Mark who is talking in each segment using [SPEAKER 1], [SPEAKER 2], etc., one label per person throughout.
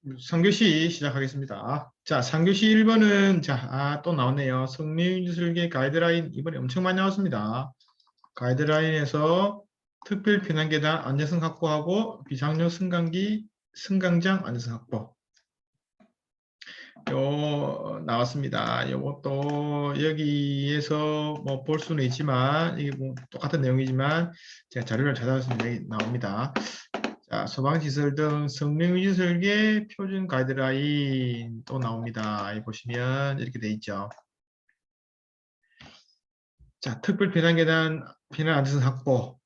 [SPEAKER 1] 3교시 시작하겠습니다. 자, 3교시 1번은 또 나왔네요. 성립설계 가이드라인 이번에 엄청 많이 나왔습니다. 가이드라인에서 특별 피난계단 안전성 확보하고 비상용 승강기 승강장 안전성 확보. 요 나왔습니다. 요것도 여기에서 뭐 볼 수는 있지만 이게 뭐 똑같은 내용이지만 제가 자료를 찾아봤습니다. 여기 나옵니다. 자, 소방시설 등 성능유지 설계 표준 가이드라인 또 나옵니다. 여기 보시면 이렇게 돼 있죠. 자, 특별 피난계단 피난 안전성 확보.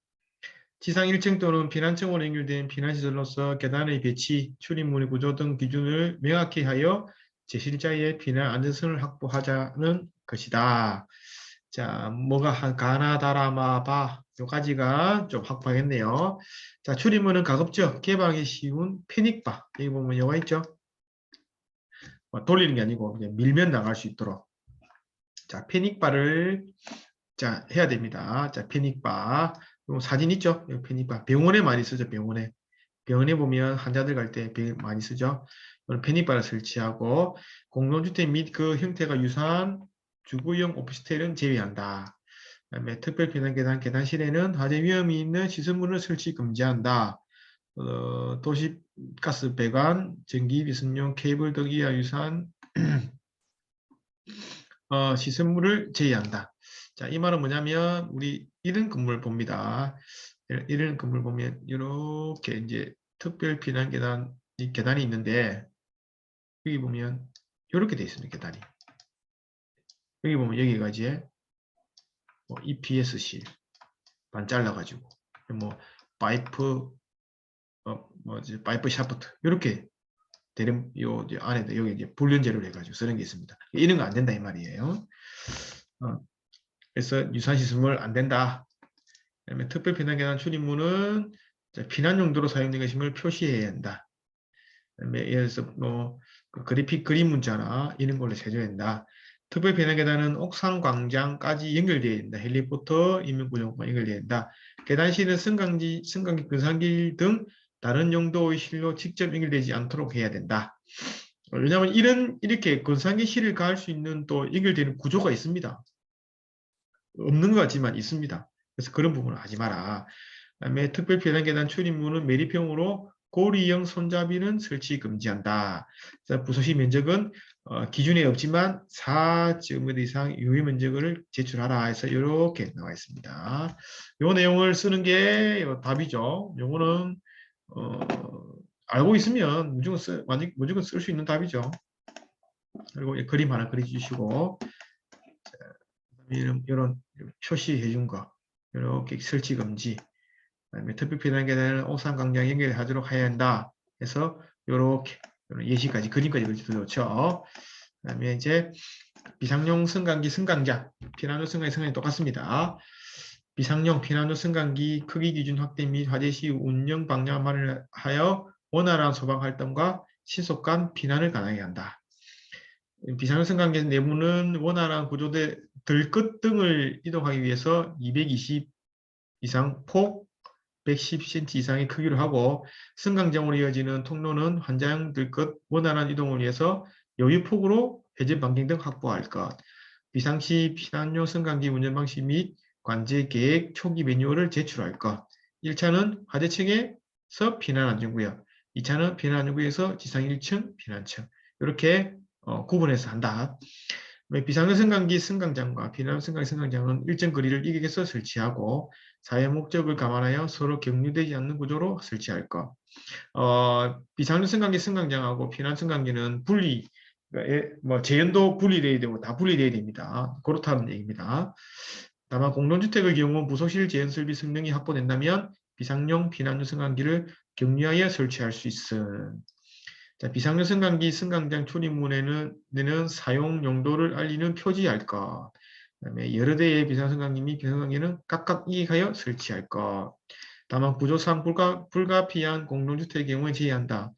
[SPEAKER 1] 지상 1층 또는 피난층으로 연결된 피난시설로서 계단의 배치, 출입문의 구조 등 기준을 명확히 하여 제7자의 피난 안전성을 확보하자는 것이다. 자, 뭐가 가나다라마바 요까지가 좀 확보하겠네요. 자, 출입문은 가급적 개방하기 쉬운 패닉바. 여기 보면 요가 있죠. 돌리는 게 아니고 그냥 밀면 나갈 수 있도록. 자, 패닉바를 자 해야 됩니다. 자, 패닉바. 요 사진 있죠? 요 패닉바. 병원에 많이 쓰죠. 병원에 보면 환자들 갈 때 많이 쓰죠. 패닉바를 설치하고 공동주택 및 그 형태가 유사한 주거용 오피스텔은 제외한다. 그다음에 특별 피난 계단실에는 화재 위험이 있는 시설물을 설치 금지한다. 도시가스 배관, 전기 비스용 케이블 등 이와 유사한 시설물을 제외한다. 자, 이 말은 뭐냐면 우리 이런 건물 봅니다. 이런 건물 보면 이렇게 이제 특별 피난 계단이 있는데 여기 보면 이렇게 돼 있습니다. 계단이. 여기 보면 여기가 이제 뭐 EPS실 반 잘라가지고 뭐 파이프 파이프 샤프트 이렇게 대름 요 안에다 여기 이제 불륜제를 해가지고 쓰는 게 있습니다. 이런 거 안 된다 이 말이에요. 그래서 유산 시설물 안 된다. 그다음에 특별 피난 계단 출입문은 피난 용도로 사용된 것임을 표시해야 한다. 그다음에 예를 들어서 뭐 그래픽 그림 문자나 이런 걸로 제조해야 한다. 특별 피난 계단은 옥상 광장까지 연결되어야 된다. 헬리포터, 인명구조과 연결되어야 된다. 계단실은 승강기, 근상길 등 다른 용도의 실로 직접 연결되지 않도록 해야 된다. 왜냐하면 이렇게 근상기실을 가할 수 있는 또 연결되는 구조가 있습니다. 없는 것 같지만 있습니다. 그래서 그런 부분을 하지 마라. 그다음에 특별 피난 계단 출입문은 매립형으로 고리형 손잡이는 설치 금지한다. 부서시 면적은 기준에 없지만 4제곱미터 이상 유효 면적을 제출하라 해서 이렇게 나와 있습니다. 이 내용을 쓰는 게 답이죠. 요거는 알고 있으면 무조건 쓸 수 있는 답이죠. 그리고 그림 하나 그려주시고 이런 표시해 준 거 이렇게 설치 금지. 그다음에 특별 피난 계단은 옥상 광장 연결하도록 해야 한다. 해서 이렇게 예시까지 그림까지 그려도 좋죠. 그다음에 이제 비상용 승강기 승강장 피난로 승강기 똑같습니다. 비상용 피난로 승강기 크기 기준 확대 및 화재 시 운영 방향 마련하여 원활한 소방 활동과 신속한 피난을 가능하게 한다. 비상용 승강기 내부는 원활한 구조대 들끝 등을 이동하기 위해서 220 이상 폭 110cm 이상의 크기로 하고 승강장으로 이어지는 통로는 환자용 들끝 원활한 이동을 위해서 여유폭으로 회전 반경 등 확보할 것. 비상시 피난용 승강기 운전 방식 및 관제 계획 초기 매뉴얼을 제출할 것. 1차는 화재층에서 피난 안전구역, 2차는 피난 안전구역에서 지상 1층 피난층 이렇게 구분해서 한다. 비상용 승강기 승강장과 피난용 승강기 승강장은 일정 거리를 이격해서 설치하고 사용 목적을 감안하여 서로 격리되지 않는 구조로 설치할 것. 비상용 승강기 승강장하고 피난 승강기는 재연도 분리돼야 되고 다 분리돼야 됩니다. 그렇다는 얘기입니다. 다만 공동주택의 경우 부속실 재연 설비 성능이 확보된다면 비상용 피난용 승강기를 격리하여 설치할 수 있음. 자, 비상용 승강기 승강장 출입문에는 사용 용도를 알리는 표지할 것. 그다음에 여러 대의 비상승강기 및 비상승강기는 각각 이익하여 설치할 것. 다만 구조상 불가피한 공동주택의 경우에 제외한다.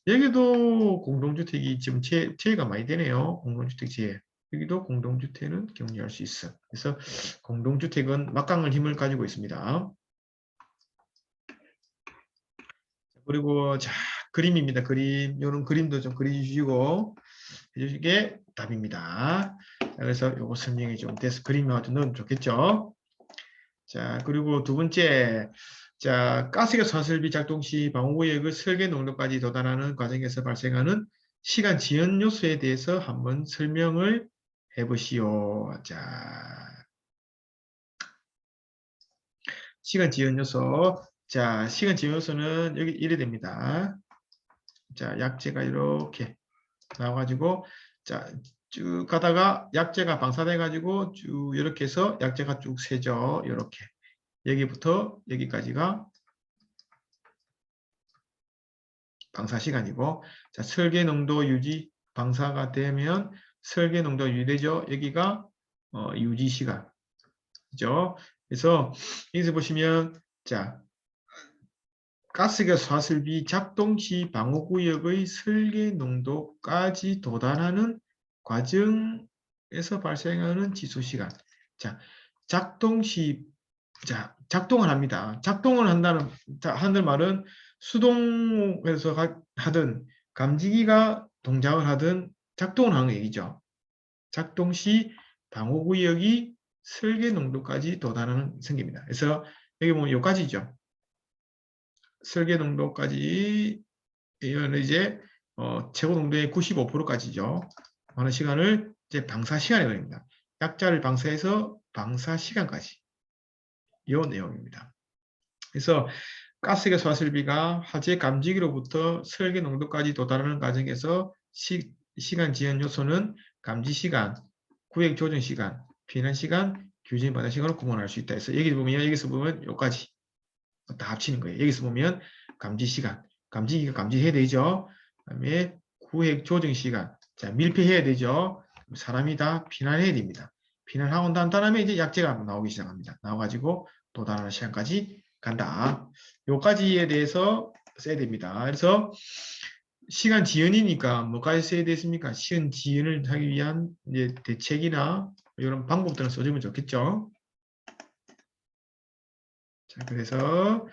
[SPEAKER 1] 여기도 공동주택이 지금 제외가 많이 되네요. 공동주택 제외. 여기도 공동주택은 격리할 수 있어. 그래서 공동주택은 막강한 힘을 가지고 있습니다. 그리고 자, 그림입니다. 그림. 이런 그림도 좀 그려주시고 해주시게 답입니다. 자, 그래서 요거 설명이 좀 돼서 그림이 좀 넣으면 좋겠죠. 자, 그리고 두 번째, 자, 가스기화 사슬비 작동 시 방호구역의 설계 농도까지 도달하는 과정에서 발생하는 시간 지연 요소에 대해서 한번 설명을 해보시오. 자, 시간 지연 요소. 자, 시간 지연 요소는 여기 이래 됩니다. 자, 약재가 이렇게 나와가지고, 자, 쭉 가다가 약재가 방사돼가지고 쭉 이렇게 해서 약재가 쭉 새죠. 이렇게. 여기부터 여기까지가 방사 시간이고, 자, 설계 농도 유지 방사가 되면 설계 농도 유지되죠. 여기가 유지 시간이죠. 그래서 여기서 보시면 자, 가스가 사슬비 작동 시 방호구역의 설계 농도까지 도달하는 과정에서 발생하는 지수 시간. 자, 작동 시 자, 작동을 합니다. 작동을 한다는 말은 수동에서 하든 감지기가 동작을 하든 작동을 하는 얘기죠. 작동 시 방호구역이 설계 농도까지 도달하는 생깁니다. 그래서 여기 보면 여기까지죠. 설계 농도까지 이제 최고 농도의 95%까지죠. 하는 시간을 이제 방사 시간에 걸립니다. 약자를 방사해서 방사 시간까지. 이 내용입니다. 그래서 가스기화 사슬비가 화재 감지기로부터 설계 농도까지 도달하는 과정에서 시간 지연 요소는 감지 시간, 구획 조정 시간, 피난 시간, 규정 받은 시간으로 구분할 수 있다. 그래서 여기서 보면 여기까지 다 합치는 거예요. 여기서 보면 감지 시간, 감지기가 감지해야 되죠. 그다음에 구획 조정 시간, 자 밀폐해야 되죠. 사람이 다 피난해야 됩니다. 피난하고 난 다음에 이제 약재가 나오기 시작합니다. 나와가지고 도달하는 시간까지 간다. 요까지에 대해서 써야 됩니다. 그래서 시간 지연이니까 뭐까지 써야 되겠습니까? 시간 지연을 하기 위한 이제 대책이나 이런 방법들을 써주면 좋겠죠. 자, 그래서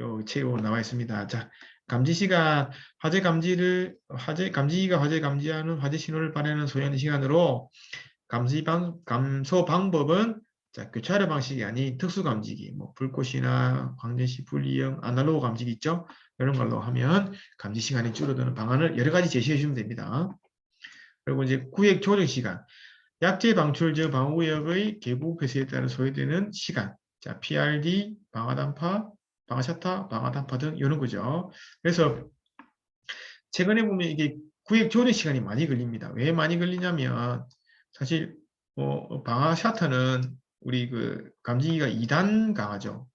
[SPEAKER 1] 요 책으로 나와 있습니다. 자, 감지 시간, 감지기가 화재 감지하는 화재 신호를 발현하는 소요하는 시간으로 감소 방법은 자, 교차로 방식이 아닌 특수 감지기, 뭐 불꽃이나 광전시 분리형 아날로그 감지기 있죠? 이런 걸로 하면 감지 시간이 줄어드는 방안을 여러 가지 제시해 주면 됩니다. 그리고 이제 구획 조정 시간, 약재 방출 전 방호구역의 개구 폐쇄에 따라 소요되는 시간, 자, PRD, 방화단파, 방화샤타, 방화단파 등 이런 거죠. 그래서 최근에 보면 이게 구획 조정 시간이 많이 걸립니다. 왜 많이 걸리냐면 사실 방화샤타는 우리 그 감지기가 2단 강하죠.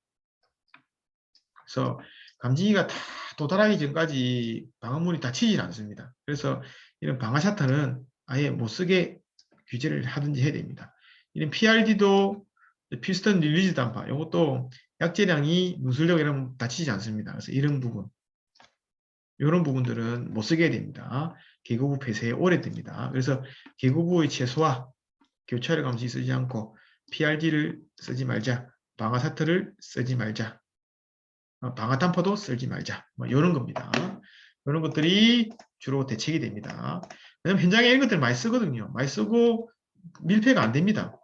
[SPEAKER 1] 그래서 감지기가 다 도달하기 전까지 방화물이 닫히질 않습니다. 그래서 이런 방화샤타는 아예 못 쓰게 규제를 하든지 해야 됩니다. 이런 PRD도 피스턴 릴리즈 단파, 이것도 약재량이 누설되고 이러면 닫히지 않습니다. 그래서 이런 부분들은 못 쓰게 해야 됩니다. 개구부 폐쇄에 오래됩니다. 그래서 개구부의 최소화, 교차를 감시 쓰지 않고 PRD를 쓰지 말자, 방화사트를 쓰지 말자, 방화탄파도 쓰지 말자, 뭐 이런 겁니다. 이런 것들이 주로 대책이 됩니다. 왜냐면 현장에 이런 것들 많이 쓰거든요. 많이 쓰고 밀폐가 안 됩니다.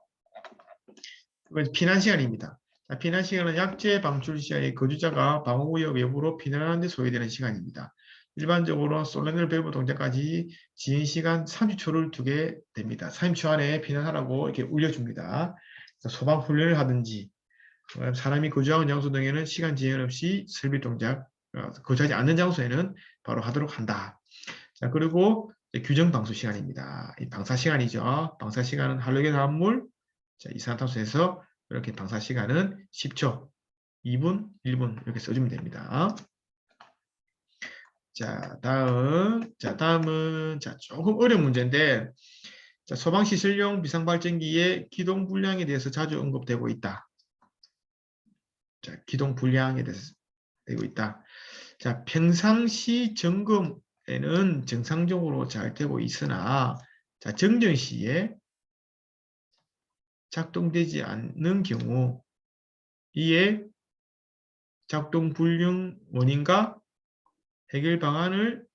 [SPEAKER 1] 피난 시간입니다. 피난 시간은 약재 방출 시에 거주자가 방호구역 외부로 피난하는 데 소요되는 시간입니다. 일반적으로 솔레널 밸브 동작까지 지연 시간 30초를 두게 됩니다. 30초 안에 피난하라고 이렇게 울려줍니다. 소방 훈련을 하든지 사람이 거주하는 장소 등에는 시간 지연 없이 설비 동작, 거주하지 않는 장소에는 바로 하도록 한다. 자, 그리고 규정 방수 시간입니다. 이 방사 시간이죠. 방사 시간은 할로겐 화합물, 자, 이산화탄소에서 이렇게 방사 시간은 10초, 2분, 1분 이렇게 써주면 됩니다. 자, 다음은 조금 어려운 문제인데, 자, 소방시설용 비상발전기의 기동 불량에 대해서 자주 언급되고 있다. 자, 기동 불량에 대해서 되고 있다. 자, 평상시 점검에는 정상적으로 잘 되고 있으나, 자, 정전 시에 작동되지 않는 경우 이에 작동 불능 원인과 해결 방안을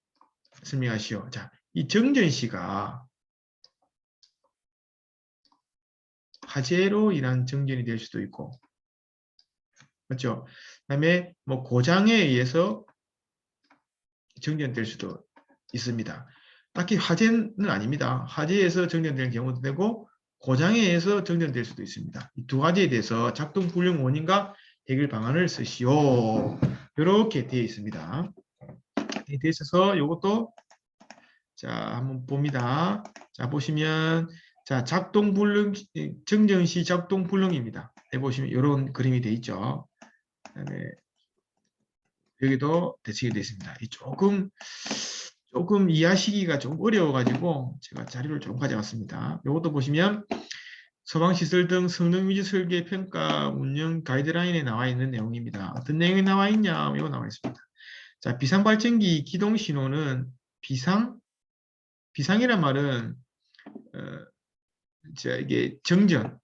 [SPEAKER 1] 설명하시오. 자, 이 정전시가 화재로 인한 정전이 될 수도 있고, 맞죠? 그다음에 뭐 고장에 의해서 정전될 수도 있습니다. 딱히 화재는 아닙니다. 화재에서 정전되는 경우도 되고 고장에 의해서 정전될 수도 있습니다. 이 두 가지에 대해서 작동 불능 원인과 해결 방안을 쓰시오. 이렇게 되어 있습니다. 되어 있어서 이것도 자 한번 봅니다. 자 보시면 자 작동 불능 정전 시 작동 불능입니다. 보시면 이런 그림이 되어 있죠. 그다음에 여기도 대칭이 되어 있습니다. 조금 이해하시기가 좀 어려워가지고 제가 자료를 좀 가져왔습니다. 이것도 보시면 소방시설 등 성능 위주 설계 평가 운영 가이드라인에 나와 있는 내용입니다. 어떤 내용이 나와 있냐? 이거 나와 있습니다. 자, 비상발전기 기동 신호는 비상이란 말은 이게 정전이죠.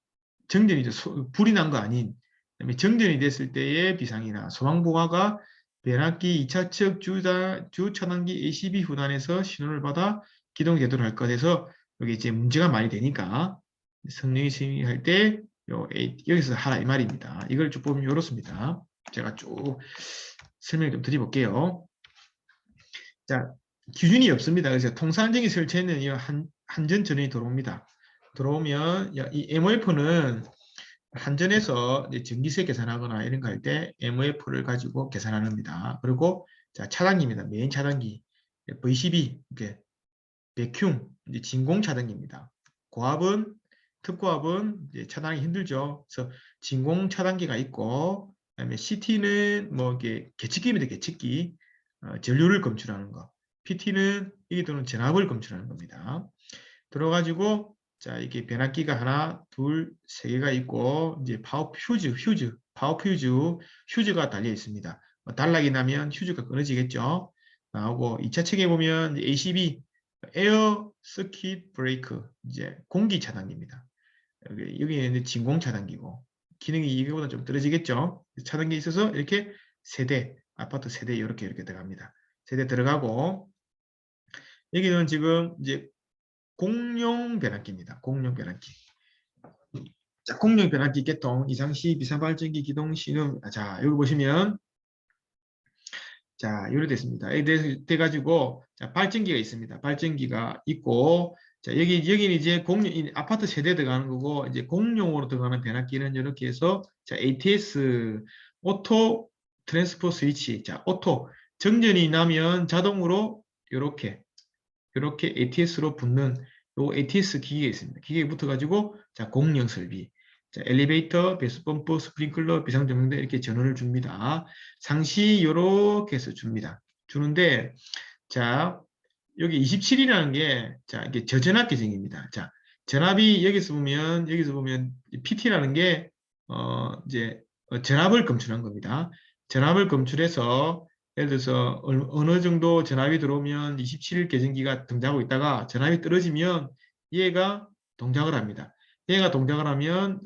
[SPEAKER 1] 불이 난 거 아닌. 그다음에 정전이 됐을 때의 비상이나 소방부가가 변압기 2차 측 주 차단기 ACB 후단에서 신호를 받아 기동 제도를 할 것에서 여기 이제 문제가 많이 되니까 성능이 승인할 때 여기서 하라 이 말입니다. 이걸 쭉 보면 이렇습니다. 제가 쭉 설명 좀 드려볼게요. 자, 기준이 없습니다. 그래서 통상적인 설치에는 한전 전원이 들어옵니다. 들어오면 이 MOF는 한전에서 전기세 계산하거나 이런 거 할 때 MOF를 가지고 계산합니다. 그리고 자 차단기입니다. 메인 차단기 VCB 이렇게 백큐 이제 진공 차단기입니다. 고압은 특고압은 이제 차단하기 힘들죠. 그래서 진공 차단기가 있고 그다음에 CT는 뭐 이게 계측기입니다. 계측기 전류를 검출하는 거. PT는 이게 또는 전압을 검출하는 겁니다. 들어가지고 자, 이게 변압기가 하나, 둘, 세 개가 있고, 이제 파워 휴즈가 달려 있습니다. 단락이 나면 휴즈가 끊어지겠죠. 나오고, 2차 층에 보면 ACB, 에어 서킷 브레이크, 이제 공기 차단기입니다. 여기는 이제 진공 차단기고, 기능이 이거보다 좀 떨어지겠죠. 차단기 있어서 이렇게 세대, 아파트 세대 이렇게 들어갑니다. 세대 들어가고, 여기는 지금 이제 공용 변압기입니다. 공용 변압기. 자, 공용 변압기 개통, 이상시 비상발전기 기동 신음. 자, 여기 보시면 자, 이렇게 됐습니다. 이렇게 돼가지고 자, 발전기가 있습니다. 발전기가 있고 자, 여기는 이제 아파트 세대 들어가는 거고 이제 공용으로 들어가는 변압기는 이렇게 해서 자, ATS 오토 트랜스포 스위치. 자, 오토 정전이 나면 자동으로 이렇게 ATS로 붙는 요 ATS 기계가 있습니다. 기계에 붙어가지고 자 공용 설비, 자 엘리베이터, 배수펌프, 스프링클러, 비상조명등 이렇게 전원을 줍니다. 상시 이렇게 해서 줍니다. 주는데 자 여기 27이라는 게 자 이게 저전압 계정입니다. 자 전압이 여기서 보면 PT라는 게 이제 전압을 검출한 겁니다. 전압을 검출해서 예를 들어서 어느 정도 전압이 들어오면 27일 계정기가 동작하고 있다가 전압이 떨어지면 얘가 동작을 합니다. 얘가 동작을 하면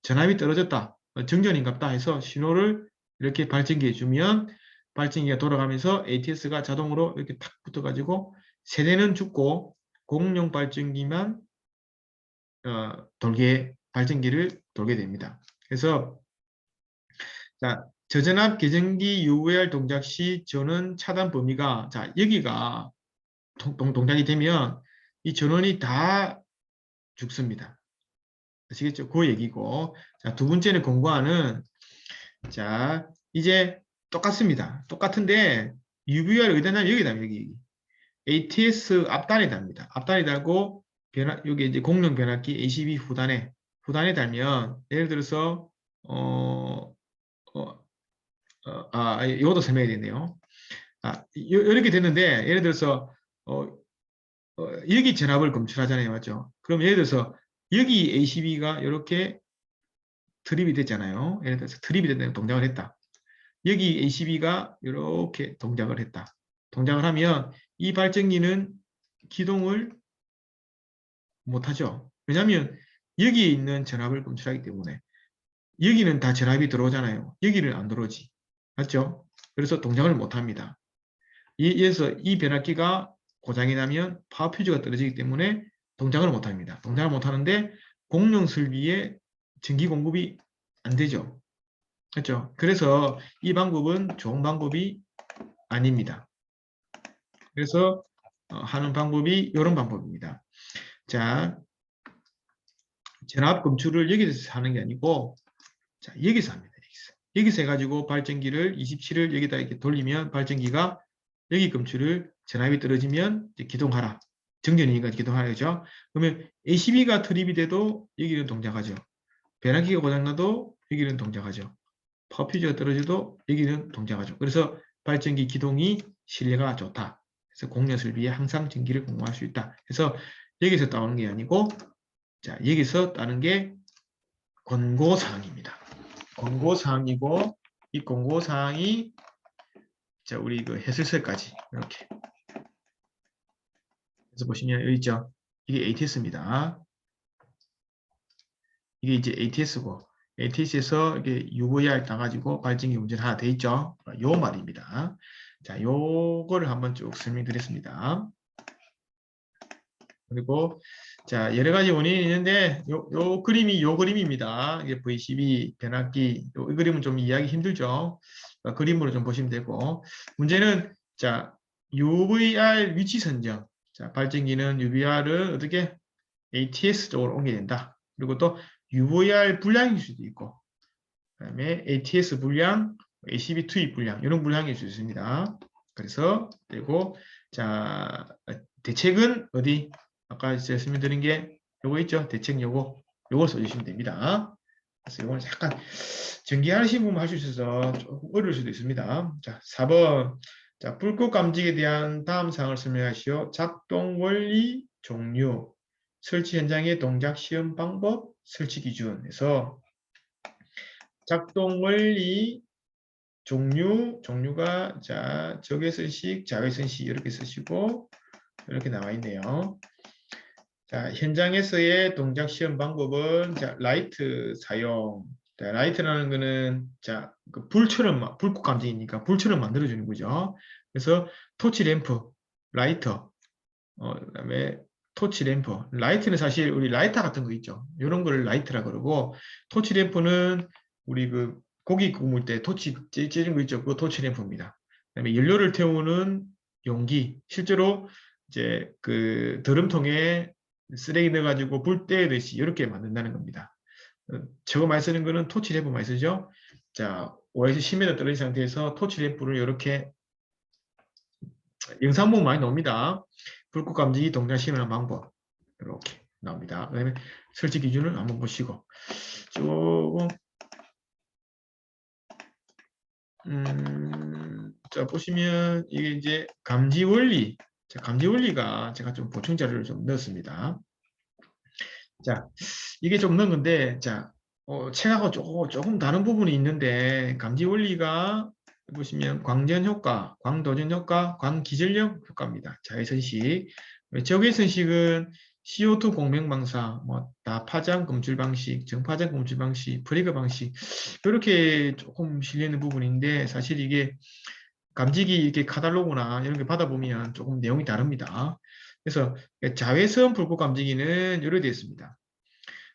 [SPEAKER 1] 전압이 떨어졌다. 정전인갑다 해서 신호를 이렇게 발전기에 주면 발전기가 돌아가면서 ATS가 자동으로 이렇게 탁 붙어가지고 세대는 죽고 공용 발전기만 발전기를 돌게 됩니다. 그래서 자 저전압 계정기 UVR 동작 시 전원 차단 범위가 자 여기가 동작이 되면 이 전원이 다 죽습니다. 아시겠죠? 그 얘기고 자, 두 번째는 공고하는 자 이제 똑같습니다. 똑같은데 UVR 어디다 여기다 여기 ATS 앞단에 답니다. 앞단에 달고 여기 이제 공룡 변압기 ACB 후단에 달면 예를 들어서 이것도 설명해야 되네요. 이렇게 됐는데 예를 들어서 여기 전압을 검출하잖아요, 맞죠? 그럼 예를 들어서 여기 ACB가 이렇게 드립이 됐잖아요. 예를 들어서 드립이 된다는 동작을 했다. 여기 ACB가 이렇게 동작을 했다. 동작을 하면 이 발전기는 기동을 못하죠. 왜냐하면 여기에 있는 전압을 검출하기 때문에 여기는 다 전압이 들어오잖아요. 여기는 안 들어오지. 맞죠? 그래서 동작을 못합니다. 이에서 이 변압기가 고장이 나면 파워 퓨즈가 떨어지기 때문에 동작을 못 합니다. 동작을 못 하는데 공용 설비에 전기 공급이 안 되죠. 그렇죠? 그래서 이 방법은 좋은 방법이 아닙니다. 그래서 하는 방법이 이런 방법입니다. 자, 전압 검출을 여기서 하는 게 아니고, 자, 여기서 합니다. 여기서 해가지고 발전기를 27을 여기다 이렇게 돌리면 발전기가 여기 검출을 전압이 떨어지면 이제 기동하라. 정전이니까 기동하라. 그죠? 그러면 ACB가 트립이 돼도 여기는 동작하죠. 변압기가 고장나도 여기는 동작하죠. 파워퓨즈가 떨어져도 여기는 동작하죠. 그래서 발전기 기동이 신뢰가 좋다. 그래서 공연 설비에 항상 전기를 공급할 수 있다. 그래서 여기서 따오는 게 아니고, 자, 여기서 따는 게 권고사항입니다. 권고사항이고, 이 권고사항이, 자, 우리 그 해설서까지 이렇게. 그래서 보시면 여기 있죠. 이게 ATS입니다. 이게 이제 ATS고, ATS에서 이게 UVR 따가지고 발전기 운전 하나 돼 있죠. 요 말입니다. 자, 요거를 한번 쭉 설명드렸습니다. 그리고 자, 여러 가지 원인이 있는데 요 그림이 요 그림입니다. 이게 V12 변압기 이 그림은 좀 이해하기 힘들죠. 그림으로 좀 보시면 되고 문제는 자, UVR 위치 선정. 자, 발전기는 UVR을 어떻게 ATS 쪽으로 옮겨야 된다. 그리고 또 UVR 불량일 수도 있고 그다음에 ATS 불량, ACB 투입 불량 이런 불량일 수 있습니다. 그래서 그리고 자, 대책은 어디? 아까 설명드린 게 요거 있죠? 대책 요거 써주시면 됩니다. 그래서 요거는 약간 전기하시는 분만 할 수 있어서 조금 어려울 수도 있습니다. 자, 4번. 자, 불꽃 감지기에 대한 다음 사항을 설명하시오. 작동 원리, 종류, 설치 현장의 동작 시험 방법, 설치 기준에서 작동 원리, 종류가 자, 적외선식, 자외선식 이렇게 쓰시고 이렇게 나와 있네요. 자, 현장에서의 동작 시험 방법은 자, 라이트 사용. 자, 라이트라는 거는 자, 그 불꽃 감지기니까 불처럼 만들어 주는 거죠. 그래서 토치 램프, 라이터, 그다음에 토치 램프. 라이트는 사실 우리 라이터 같은 거 있죠. 이런 거를 라이트라 그러고 토치 램프는 우리 그 고기 구울 때 토치 찌는 거 있죠. 그거 토치 램프입니다. 그다음에 연료를 태우는 용기. 실제로 이제 그 드럼통에 쓰레기 넣어가지고 불 떼듯이 이렇게 만든다는 겁니다. 저거 많이 쓰는 거는 토치 램프 많이 쓰죠. 자, 5에서 10m 떨어진 상태에서 토치 램프를 이렇게 영상 보면 많이 나옵니다. 불꽃 감지기 동작 시험하는 방법 이렇게 나옵니다. 그다음에 설치 기준을 한번 보시고 조금 자 보시면 이게 이제 감지 원리, 자, 감지 원리가 제가 좀 보충 자료를 좀 넣었습니다. 자, 이게 좀 넣은 건데 자, 책하고 조금 다른 부분이 있는데 감지 원리가 보시면 광전 효과, 광도전 효과, 광기전력 효과입니다. 자외선식. 적외선식은 CO2 공명 방사, 뭐 다파장 검출 방식, 정파장 검출 방식, 브레이크 방식 이렇게 조금 실리는 부분인데 사실 이게 감지기 이렇게 카탈로그나 이런 게 받아보면 조금 내용이 다릅니다. 그래서 자외선 불꽃 감지기는 이렇게 되어 있습니다.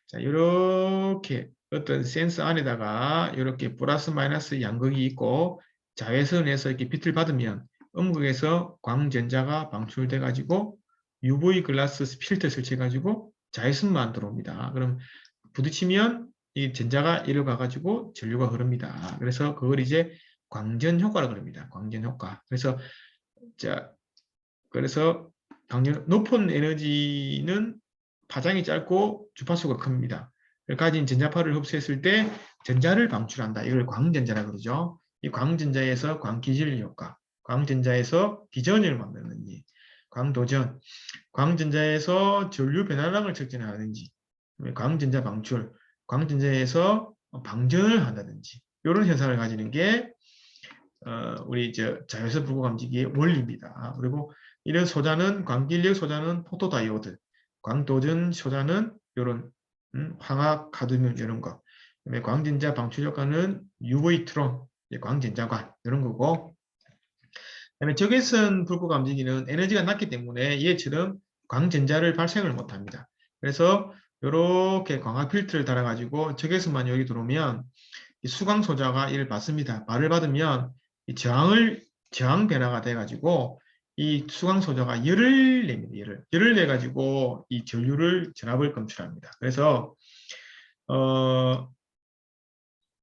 [SPEAKER 1] 자, 이렇게 어떤 센서 안에다가 이렇게 플러스 마이너스 양극이 있고 자외선에서 이렇게 빛을 받으면 음극에서 광전자가 방출돼 가지고 UV 글라스 필터 설치해 가지고 자외선만 들어옵니다. 그럼 부딪히면 이 전자가 이리로 가가지고 전류가 흐릅니다. 그래서 그걸 이제 광전 효과라고 합니다. 광전 효과. 그래서 자, 그래서 높은 에너지는 파장이 짧고 주파수가 큽니다. 가진 전자파를 흡수했을 때 전자를 방출한다. 이걸 광전자라고 그러죠. 이 광전자에서 광기질 효과, 광전자에서 기전을 만드는지, 광도전, 광전자에서 전류 변화량을 측정하든지, 광전자 방출, 광전자에서 방전을 한다든지 이런 현상을 가지는 게 우리 자외선 불꽃 감지기의 원리입니다. 그리고 이런 소자는 광길력 소자는 포토다이오드, 광도전 소자는 이런 황화 카드뮴 이런 거. 그다음에 광전자 방출 효과는 UV 트론, 광전자관 이런 거고. 그다음에 적외선 불꽃 감지기는 에너지가 낮기 때문에 얘처럼 광전자를 발생을 못합니다. 그래서 이렇게 광학 필터를 달아가지고 적외선만 여기 들어오면 이 수광 소자가 이를 받습니다. 발을 받으면 이 저항 변화가 돼가지고 이 수광 소자가 열을 냅니다. 열을 내가지고 이 전류를 전압을 검출합니다. 그래서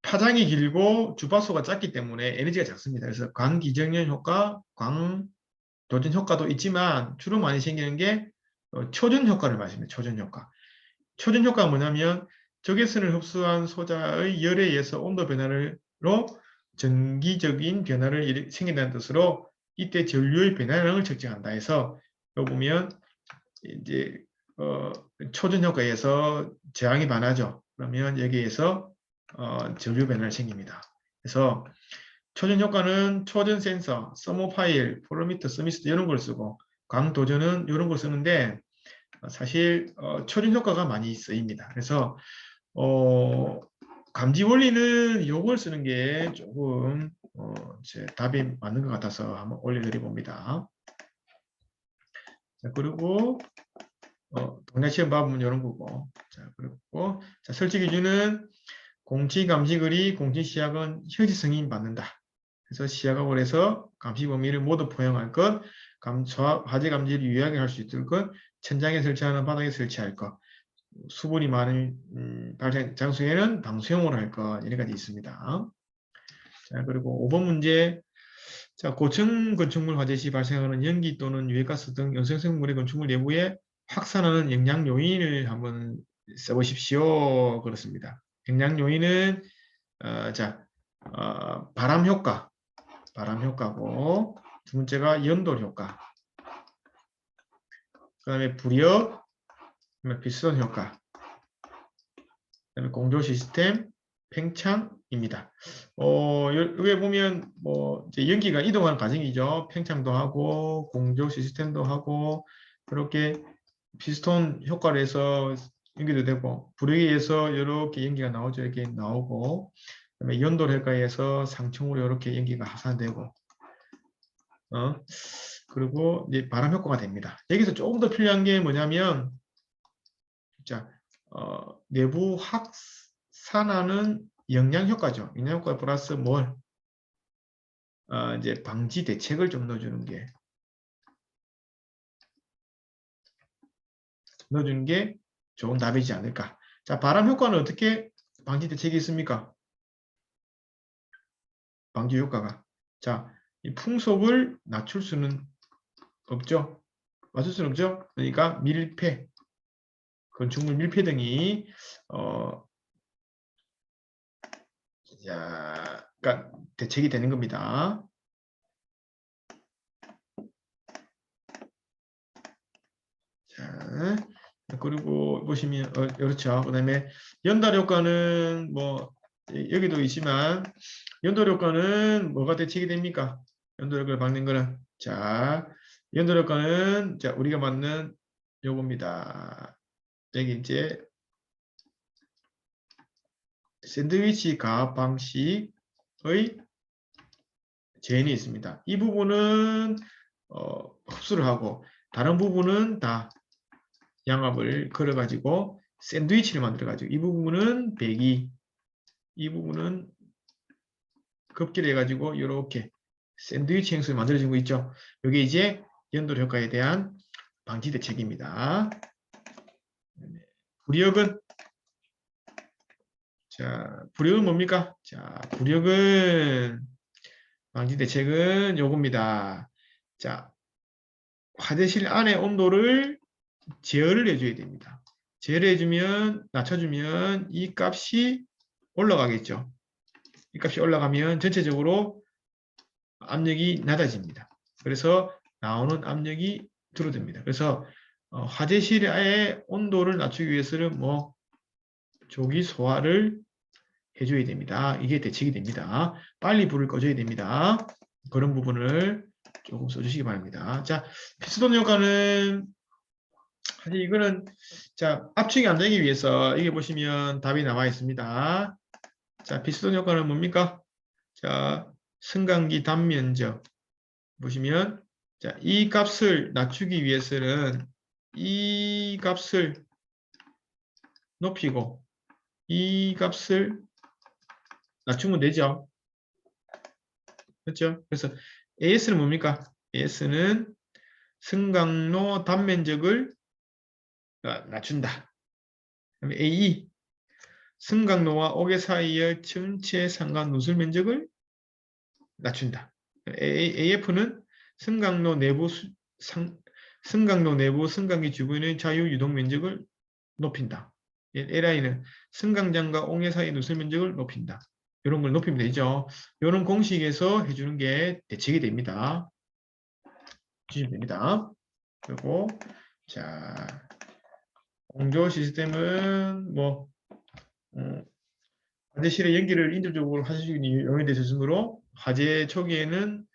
[SPEAKER 1] 파장이 길고 주파수가 작기 때문에 에너지가 작습니다. 그래서 광기정연 효과, 광도전 효과도 있지만 주로 많이 생기는 게 초전 효과를 말씀합니다. 초전 효과. 초전 효과가 뭐냐면 적외선을 흡수한 소자의 열에 의해서 온도 변화로 전기적인 변화를 생긴다는 뜻으로 이때 전류의 변화량을 측정한다 해서 여기 보면 이제 초전 효과에 의해서 저항이 반하죠. 그러면 여기에서 전류 변화가 생깁니다. 그래서 초전 효과는 초전 센서, 서모파일, 포로미터, 서미스터 이런 걸 쓰고 광도전은 이런 걸 쓰는데 사실 초전 효과가 많이 쓰입니다. 그래서 감지 원리는 이걸 쓰는 게 조금 제 답이 맞는 것 같아서 한번 올려드려 봅니다. 자, 그리고 동네 시험 봐보면 이런 거고. 자, 그리고 자, 설치 기준은 공치 감시 거리, 공치 시약은 현지승인 받는다. 그래서 시야각을 해서 감시 범위를 모두 포용할 것, 화재 감지를 유의하게 할 수 있도록 것, 천장에 설치하는 바닥에 설치할 것, 수분이 많은 발생 장소에는 방수용으로 할 것, 이런 가지 있습니다. 자, 그리고 5번 문제. 자, 고층 건축물 화재 시 발생하는 연기 또는 유해가스 등 연소생물의 건축물 내부에 확산하는 영향 요인을 한번 써보십시오. 그렇습니다. 영향 요인은 바람 효과고 두 번째가 연돌 효과, 그 다음에 부력, 그다음에 피스톤 효과, 그 다음에 공조 시스템, 팽창입니다. 여기 보면 뭐 이제 연기가 이동하는 과정이죠. 팽창도 하고 공조 시스템도 하고 그렇게 피스톤 효과를 해서 연기도 되고 부력에 의해서 이렇게 연기가 나오죠. 이렇게 나오고 그다음에 연돌 효과에 의해서 상층으로 이렇게 연기가 확산되고 그리고 이제 바람 효과가 됩니다. 여기서 조금 더 필요한 게 뭐냐면 자 내부 확산하는 영향 효과죠. 영향 효과 플러스 뭘 이제 방지 대책을 좀 넣어주는 게 좋은 답이지 않을까. 자, 바람 효과는 어떻게 방지 대책이 있습니까? 방지 효과가 자, 이 풍속을 낮출 수는 없죠. 맞출 수는 없죠. 그러니까 밀폐, 건축물 밀폐 등이 그러니까 대책이 되는 겁니다. 자, 그리고 보시면 그렇죠. 그다음에 연달 효과는 뭐 여기도 있지만 연달 효과는 뭐가 대책이 됩니까? 연달 효과를 막는 거는 자, 연달 효과는 자 우리가 맞는 요겁니다. 여기 이제 샌드위치 가압 방식의 제한이 있습니다. 이 부분은 흡수를 하고 다른 부분은 다 양압을 걸어가지고 샌드위치를 만들어가지고 이 부분은 배기, 이 부분은 급결해가지고 이렇게 샌드위치 형식을 만들어진 거 있죠. 이게 이제 연돌 효과에 대한 방지 대책입니다. 부력은 자, 부력은 뭡니까? 자, 부력은 방지 대책은 요겁니다. 자, 화재실 안의 온도를 제어를 해줘야 됩니다. 제어를 해주면, 낮춰주면 이 값이 올라가겠죠. 이 값이 올라가면 전체적으로 압력이 낮아집니다. 그래서 나오는 압력이 줄어듭니다. 그래서 화재실의 온도를 낮추기 위해서는 뭐 조기 소화를 해줘야 됩니다. 이게 대책이 됩니다. 빨리 불을 꺼줘야 됩니다. 그런 부분을 조금 써주시기 바랍니다. 자, 피스톤 효과는 사실 이거는 자 압축이 안 되기 위해서 이게 보시면 답이 나와 있습니다. 자, 피스톤 효과는 뭡니까? 자, 승강기 단면적 보시면 자, 이 값을 낮추기 위해서는 이 값을 높이고 이 값을 낮추면 되죠. 그렇죠? 그래서 AS는 뭡니까? AS는 승강로 단면적을 낮춘다. 그다음에 AE 승강로와 옥외 사이의 전체 상간 누설 면적을 낮춘다. AF는 승강로 내부 승강기 주변의 자유 유동 면적을 높인다. LI는 승강장과 옥외 사이 누설 면적을 높인다. 이런 걸 높이면 되죠. 이런 공식에서 해주는 게 대책이 됩니다. 주시면 됩니다. 그리고 자 공조 시스템은 뭐 화재실의 연기를 인도적으로 하실 수 있는 요인에 대해서으로 화재 초기에는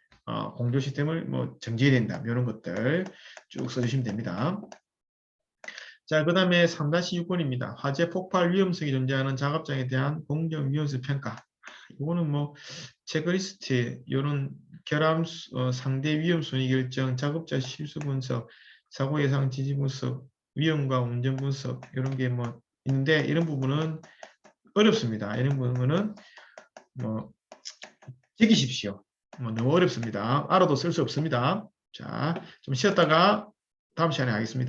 [SPEAKER 1] 공조 시스템을 뭐 정지해야 된다. 이런 것들 쭉 써주시면 됩니다. 자, 그 다음에 3-6번입니다. 화재 폭발 위험성이 존재하는 작업장에 대한 공정 위험성 평가. 이거는 뭐 체크리스트, 이런 결함 상대 위험 순위 결정, 작업자 실수 분석, 사고 예상 지지 분석, 위험과 운전 분석 이런 게 뭐 있는데 이런 부분은 어렵습니다. 이런 부분은 뭐 즐기십시오. 뭐 너무 어렵습니다. 알아도 쓸 수 없습니다. 자, 좀 쉬었다가 다음 시간에 하겠습니다.